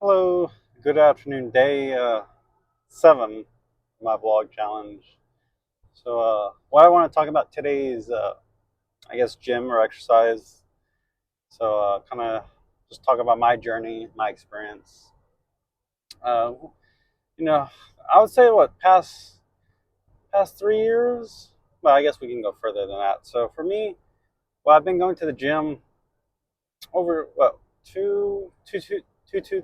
Hello, good afternoon, day 7 of my vlog challenge. What I want to talk about today is, I guess, gym or exercise. Kind of just talk about my journey, my experience. Uh, you know, I would say past 3 years. Well, I guess we can go further than that. So for me, well, I've been going to the gym over what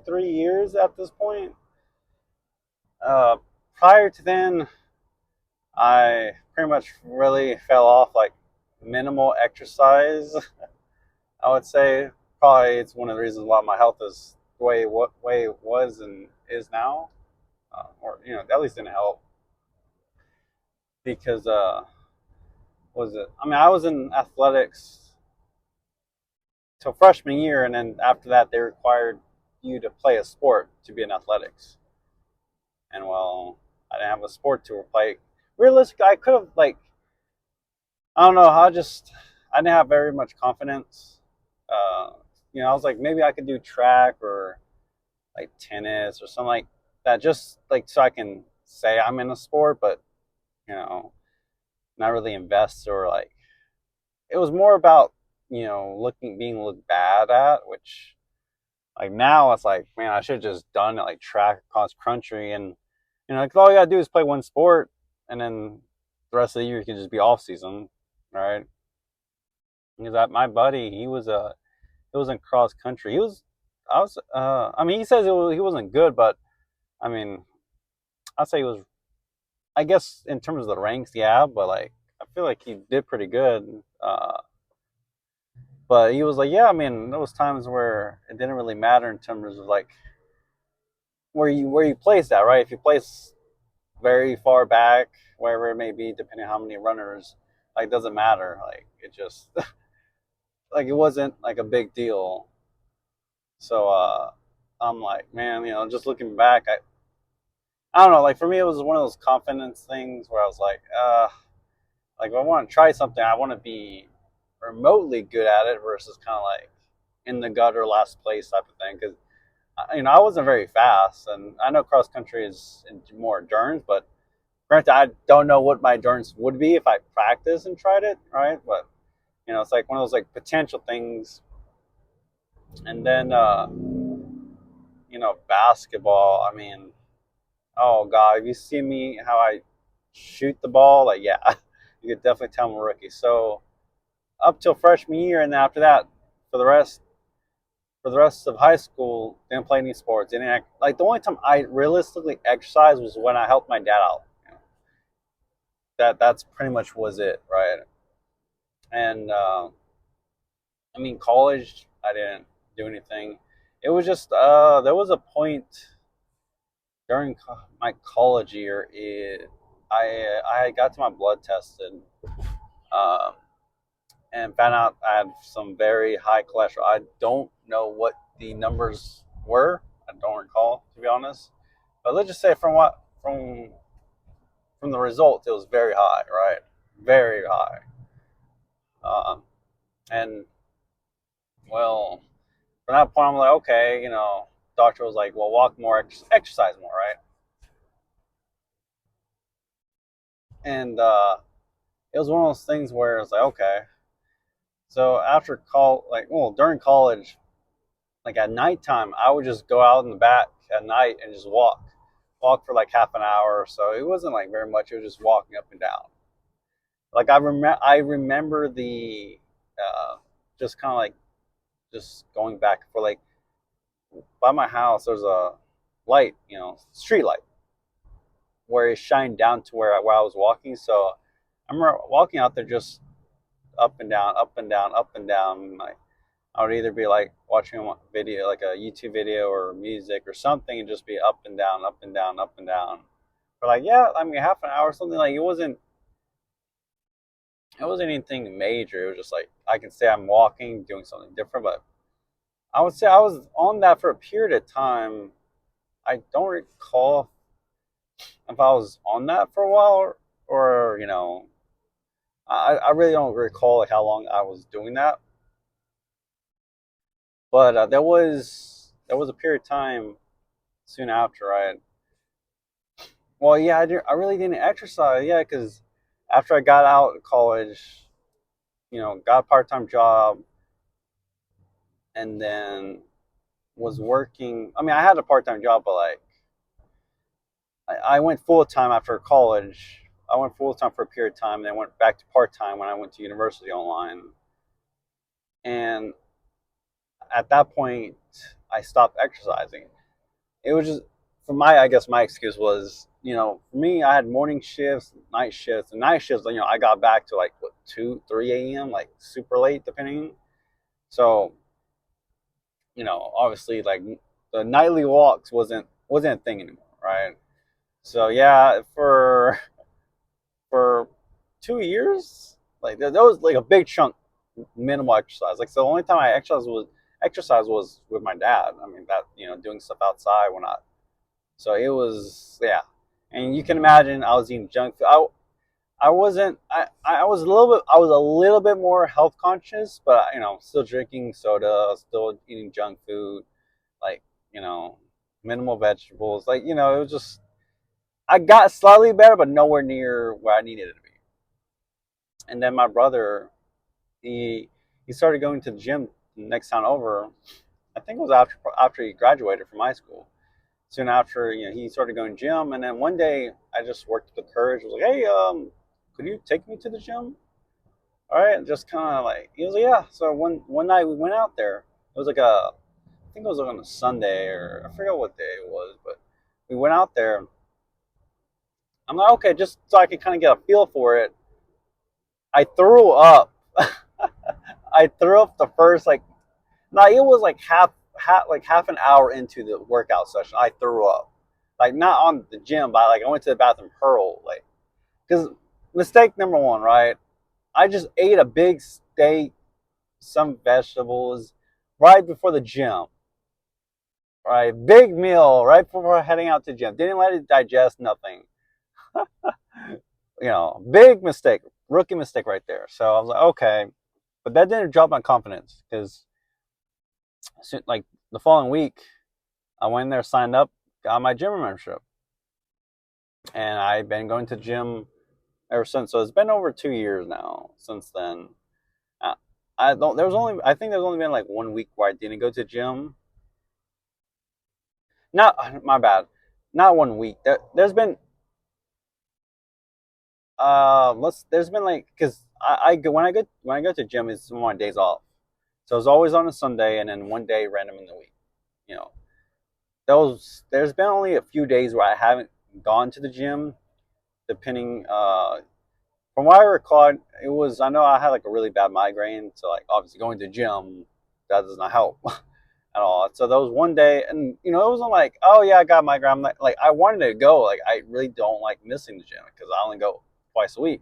3 years at this point. Uh, Prior to then, I pretty much really fell off like minimal exercise. I would say probably it's one of the reasons why my health is the way it was and is now, or at least didn't help because was it? I mean, I was in athletics till freshman year, and then after that they required you to play a sport to be in athletics, and well, I didn't have a sport to play. Realistically, I could have like I don't know. I didn't have very much confidence. Uh, I was like maybe I could do track or like tennis or something like that, just like so I can say I'm in a sport, but you know, not really invest or like it was more about being looked bad at, which like now it's like man, I should have just done it like track cross country and like all you gotta do is play one sport and then the rest of the year you can just be off season, right? Because that my buddy, he was in cross country. I was, I mean, he says he wasn't good, but I mean, I'd say he was, I guess, in terms of the ranks, yeah, but like, I feel like he did pretty good. But he was like, yeah, I mean, there was times where it didn't really matter in terms of like where you place that, right? If you place very far back, wherever it may be, depending on how many runners, like, it doesn't matter. Like, it just, like, it wasn't like a big deal. So, I'm like, man, just looking back, I don't know. Like for me, it was one of those confidence things where I was like if I want to try something, I want to be remotely good at it versus kind of like in the gutter, last place type of thing. Because I wasn't very fast, and I know cross country is more endurance, but granted, I don't know what my endurance would be if I practiced and tried it, right? But it's like one of those like potential things. And then basketball. I mean, oh god, if you see me how I shoot the ball, like yeah, you could definitely tell I'm a rookie. So up till freshman year, and then after that, for the rest for the rest of high school, didn't play any sports. Didn't act, like the only time I realistically exercised was when I helped my dad out. That's pretty much was it, right? And I mean, college, I didn't do anything. It was just there was a point during my college year. I got to my blood tested. Um, and found out I had some very high cholesterol. I don't know what the numbers were. I don't recall, to be honest. But let's just say from the results, it was very high, right? Very high. Um, and well, from that point, I'm like, okay, doctor was like, well, walk more, exercise more, right? And it was one of those things where it's like, okay. So after like, well, during college, like at nighttime, I would just go out in the back at night and just walk for like half an hour or so. It wasn't like very much. It was just walking up and down. Like I remember the just kind of like just going back for like by my house. There's a light, street light where it shined down to where I was walking. So I remember walking out there just up and down, up and down, up and down. Like I would either be like watching a video, like a YouTube video or music or something, and just be up and down, up and down, up and down. But like, yeah, I mean, half an hour or something. Like it wasn't anything major. It was just like I can say I'm walking, doing something different. But I would say I was on that for a period of time. I don't recall if I was on that for a while or I really don't recall like how long I was doing that. But there was a period of time. soon after, right? Well, yeah, I really didn't exercise, yeah, because after I got out of college, got a part-time job, and then was working. I mean, I had a part-time job, but like I went full-time after college. I went full-time for a period of time, and then went back to part-time when I went to university online. And at that point, I stopped exercising. It was just for I guess my excuse was, for me, I had morning shifts, night shifts, and night shifts. I got back to like what 2, 3 a.m. like super late, depending. So obviously, like the nightly walks wasn't a thing anymore, right? So yeah, for 2 years, like that was like a big chunk minimal exercise. Like so the only time I exercise was with my dad. I mean that doing stuff outside when I so it was yeah. And you can imagine I was eating junk food. I wasn't I was a little bit more health conscious, but still drinking soda, still eating junk food, like, you know, minimal vegetables. Like, it was just I got slightly better, but nowhere near where I needed it to be. And then my brother, he started going to the gym the next time over. I think it was after he graduated from high school. Soon after, he started going to the gym, and then one day I just worked with the courage. I was like, "Hey, could you take me to the gym?" All right, and just kind of like he was like, "Yeah." So one night we went out there. It was like I think it was on a Sunday or I forget what day it was, but we went out there. I'm like, okay, just so I could kind of get a feel for it. I threw up. I threw up the first like no, it was like half an hour into the workout session. I threw up, like not on the gym, but like I went to the bathroom hurl, like because mistake number one, right? I just ate a big steak, some vegetables, right before the gym, right? Big meal right before heading out to the gym. Didn't let it digest nothing. Big mistake, rookie mistake right there. So I was like, okay, but that didn't drop my confidence because like the following week, I went there, signed up, got my gym membership, and I've been going to the gym ever since. So it's been over 2 years now since then. Uh, I don't. There was only. I think there's only been like 1 week where I didn't go to the gym. Not my bad. Not 1 week. There's been let's there's been like because I go when I go to the gym it's one of my days off. So it's always on a Sunday and then one day random in the week. You know, there's been only a few days where I haven't gone to the gym, depending from what I recall, it was I know I had like a really bad migraine, so like obviously going to the gym that does not help at all. So there was one day, and it wasn't like oh yeah I got migraine. I'm like I wanted to go. Like I really don't like missing the gym because I only go twice a week,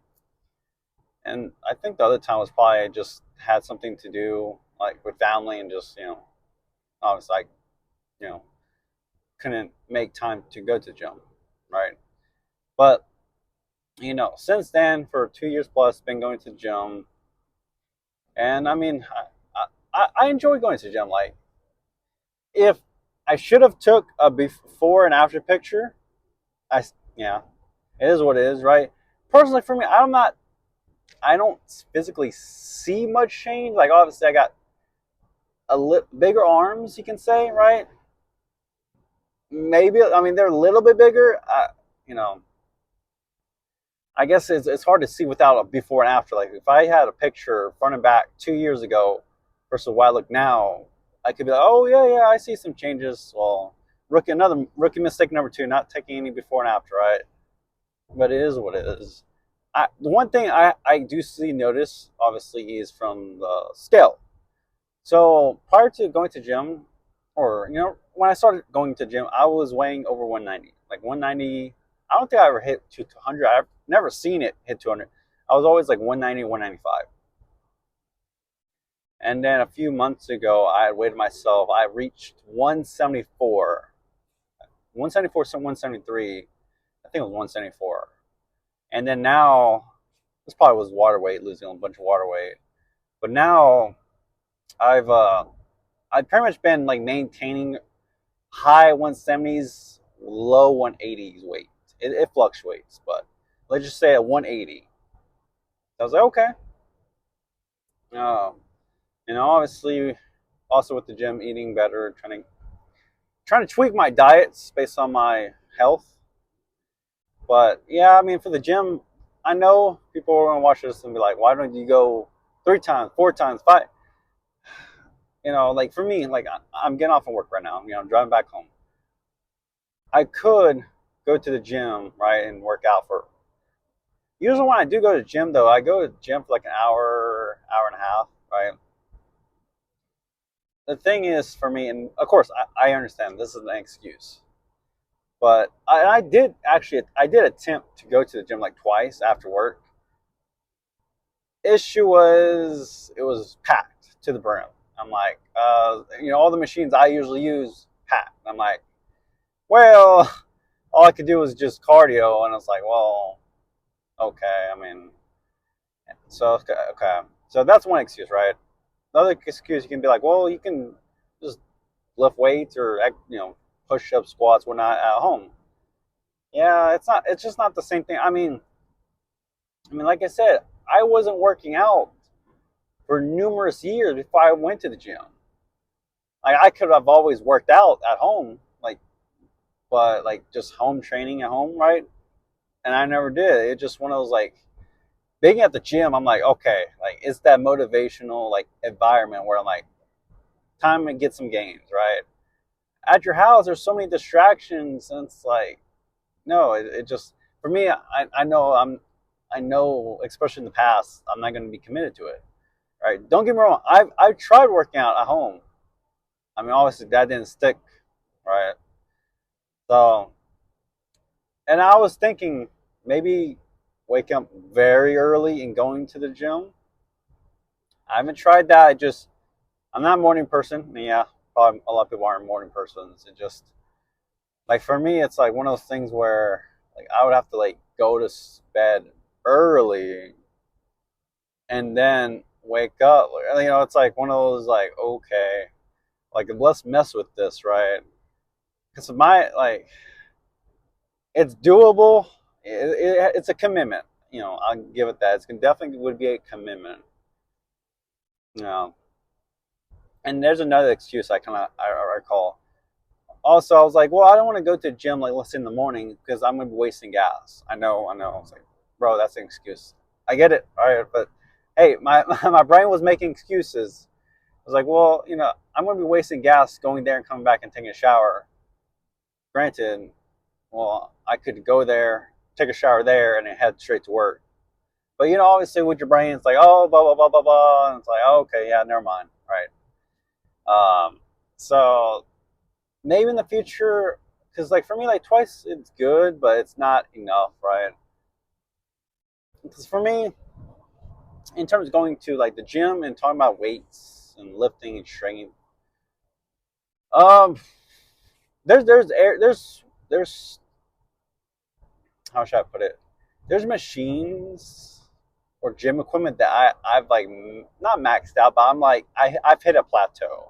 and I think the other time was probably I just had something to do like with family and just obviously I you know couldn't make time to go to the gym, right? But since then for 2 years plus, been going to the gym, and I mean, I enjoy going to the gym. Like, if I should have took a before and after picture, I yeah, it is what it is, right? Personally, for me, I don't physically see much change. Like, obviously, I got bigger arms, you can say, right? Maybe I mean they're a little bit bigger. You know, I guess it's hard to see without a before and after. Like if I had a picture front and back 2 years ago versus what I look now, I could be like, oh yeah, I see some changes. Well, another rookie mistake number two, not taking any before and after, right? But it is what it is. The one thing I do see notice obviously is from the scale. So prior to going to gym, or when I started going to gym, I was weighing over 190, like 190. I don't think I ever hit 200. I've never seen it hit 200. I was always like 190, 195. And then a few months ago, I had weighed myself. I reached 174, 174, 173. I think it was 174. And then now, this probably was water weight, losing a bunch of water weight. But now I've I've pretty much been like maintaining high 170s, low 180s weight. It fluctuates, but let's just say at 180. I was like, okay. Um, obviously, also with the gym, eating better, trying to tweak my diets based on my health. But yeah, I mean, for the gym, I know people are gonna watch this and be like, "Why don't you go 3 times, 4 times, five?" Like for me, like I'm getting off of work right now. I'm driving back home. I could go to the gym, right, and work out for. Usually, when I do go to the gym, though, I go to the gym for like an hour, hour and a half, right? The thing is, for me, and of course, I understand this is an excuse, but I did attempt to go to the gym like twice after work. Issue was it was packed to the brim. I'm like, all the machines I usually use packed. I'm like, well, all I could do was just cardio, and it's like, well, okay. I mean, okay. So that's one excuse, right? Another excuse you can be like, well, you can just lift weights or push up, squats, whatnot at home. Yeah, it's not. It's just not the same thing. I mean, like I said, I wasn't working out for numerous years before I went to the gym. Like I could have always worked out at home, but like just home training at home, right? And I never did. It just one of those like being at the gym. I'm like, okay, like it's that motivational like environment where I'm like, time to get some gains, right? At your house, there's so many distractions, and it's like, no, it just for me, I know, especially in the past, I'm not going to be committed to it. Right? Don't get me wrong. I've tried working out at home. I mean, obviously that didn't stick, right? So, and I was thinking maybe waking up very early and going to the gym. I haven't tried that. I'm not a morning person. Yeah, probably a lot of people aren't morning persons. It just like for me, it's like one of those things where like I would have to like go to bed early and then wake up. It's like one of those like okay, like let's mess with this, right? Because my like it's doable. It's a commitment. I'll give it that. It's definitely would be a commitment. You know, and there's another excuse I recall. Also, I was like, well, I don't want to go to the gym like let's say in the morning because I'm gonna be wasting gas. I know. I was like, bro, that's an excuse. I get it, all right, but hey, my brain was making excuses. I was like, well, I'm gonna be wasting gas going there and coming back and taking a shower. Granted, well, I could go there, take a shower there, and then head straight to work. But obviously with your brain, it's like, oh, blah blah blah blah blah, and it's like, oh, okay, yeah, never mind, right? So maybe in the future, because like for me, like twice it's good, but it's not enough, right? Because for me, in terms of going to like the gym and talking about weights and lifting and strength, um, there's how should I put it? There's machines or gym equipment that I've like not maxed out, but I'm like I've hit a plateau.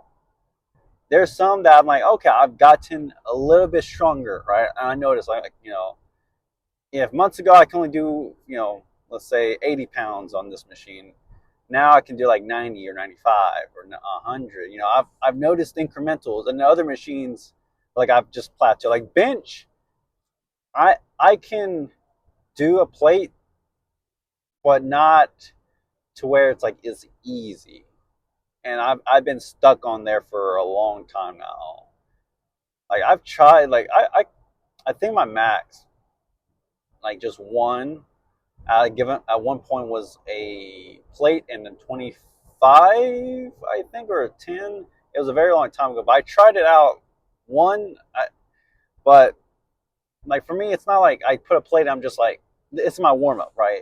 There's some that I'm like, okay, I've gotten a little bit stronger, right? And I noticed like if months ago I can only do let's say 80 pounds on this machine, now I can do like 90 or 95 or 100. I've noticed incrementals, and the other machines like I've just plateaued. Like bench, I can do a plate, but not to where it's like it's easy. And I've been stuck on there for a long time now. Like I've tried, like I think my max, like just one, given at one point was a plate and a 25, I think, or a 10. It was a very long time ago, but I tried it out one, but like for me, it's not like I put a plate. I'm just like it's my warm up, right?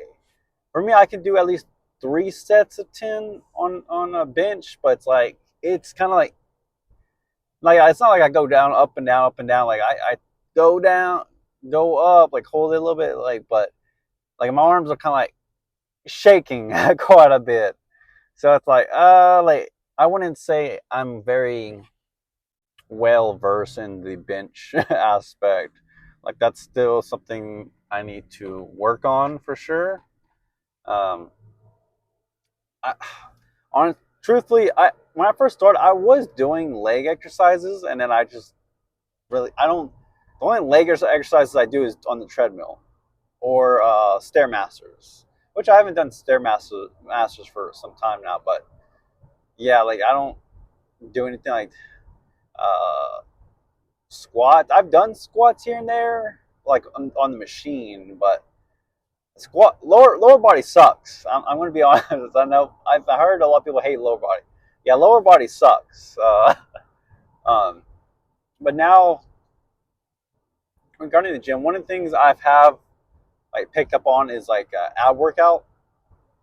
For me, I can do at least 3 sets of 10 on a bench, but it's kind of like it's not like I go down, up and down, up and down. Like I go down, go up, like hold it a little bit, but like my arms are kind of like shaking quite a bit. So it's like I wouldn't say I'm very well versed in the bench aspect. Like that's still something I need to work on for sure. Um, I, on truthfully, I when I first started, I was doing leg exercises, and then I just really I don't. The only leg exercises I do is on the treadmill or stairmasters, which I haven't done stairmasters for some time now. But yeah, like I don't do anything like uh, squats. I've done squats here and there, like on the machine, but squat lower body sucks. I'm going to be honest. I know I've heard a lot of people hate lower body. Yeah, lower body sucks. Um, but now regarding the gym, one of the things I've have like picked up on is like ab workout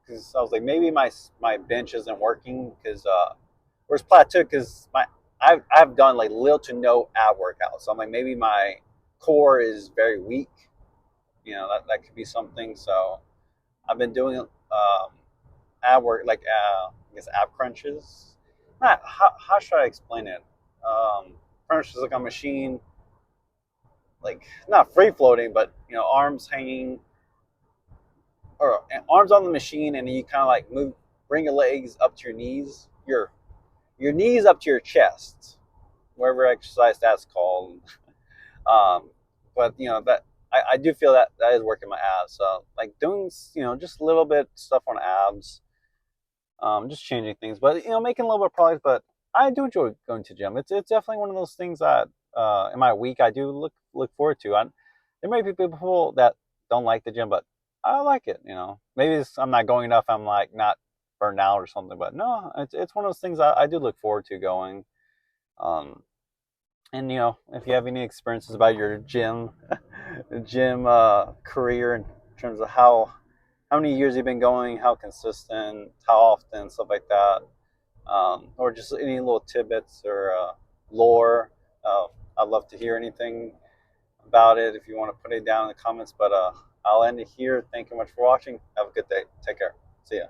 because I was like maybe my bench isn't working because where's plateau because I've done like little to no ab workout, so I'm like maybe my core is very weak. You know that could be something. So I've been doing ab work like I guess ab crunches. Not how should I explain it? Crunches like a machine, like not free floating, but arms hanging or arms on the machine, and you kind of like move, bring your legs up to your knees, your knees up to your chest, whatever exercise that's called. Um, but that I do feel that that is working my abs. So like doing just a little bit stuff on abs, just changing things, but making a little bit of progress. But I do enjoy going to the gym. It's definitely one of those things that in my week I do look forward to. There may be people that don't like the gym, but I like it. Maybe I'm not going enough. I'm like not burned out or something. But no, it's one of those things I do look forward to going. Um, and if you have any experiences about your gym career in terms of how many years you've been going, how consistent, how often, stuff like that, or just any little tidbits or lore. I'd love to hear anything about it if you want to put it down in the comments. But I'll end it here. Thank you much for watching. Have a good day. Take care. See ya.